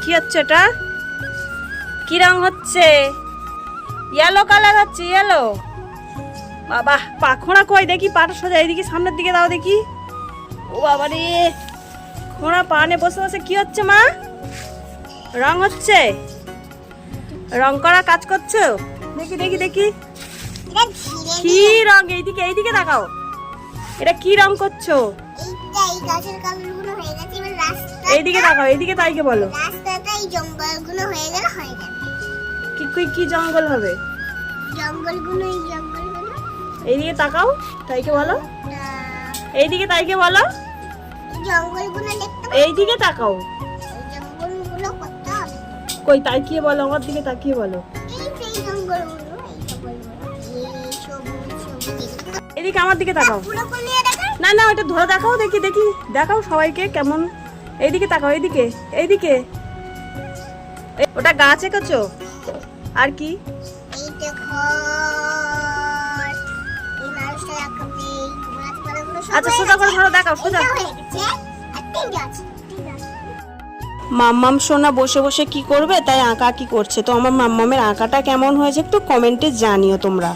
কি হচ্ছে এটা? কি রং হচ্ছে? ইয়েলো কালার হচ্ছে, ইয়েলো। বাবা, পাখোড়া কই দেখি, পাটা সোজা এইদিকে সামনের দিকে দাও দেখি। ও বাবা রে, খোঁড়া পানে বসে বসে কি হচ্ছে মা? রং হচ্ছে? রং করা কাজ করছো? দেখি দেখি দেখি। কি রং? এইদিকে এইদিকে দেখাও। এটা কি রং করছো? এইদিকে দেখাও, এইদিকে তাইকে বলো। রাস্তাটাই জঙ্গলগুলো হয়ে গেল, হয়ে যাবে। কি কি জঙ্গল হবে? জঙ্গলগুলো, এই জঙ্গলগুলো। এইদিকে তাকাও, তাইকে বলো। এইদিকে তাইকে বলো। জঙ্গলগুলো দেখতে, এইদিকে তাকাও। এই জঙ্গলগুলো করতে হবে। কই তাকিয়ে বলো, আমার দিকে তাকিয়ে বলো। এই সেই জঙ্গলগুলো, এই জঙ্গলগুলো, এই সবুজ সবুজ এগুলো। এদিকে আমার দিকে তাকাও। পুরো খুলিয়ে দেখা। না না, ওটা ধরে দেখাও দেখি দেখি। দেখাও সবাইকে কেমন। এইদিকে তাকাও, এইদিকে এইদিকে। ওটা গাছ এঁকেছো? আর কি? এই দেখো, এই মানুষটা আঁকাবে, এই গাছপালাগুলো সব আচ্ছা হয়ে সোজা করে গেছে। ধরো, দেখাও সোজা। এটা হয়ে গেছে, আর তিনটে আছে, তিনটে আছে। মাম্মাম সোনা বসে বসে কি করবে, তাই আঁকা কি করছে। তো আমার মাম্মামের আঁকাটা কেমন হয়েছে একটু কমেন্টে জানিও তোমরা।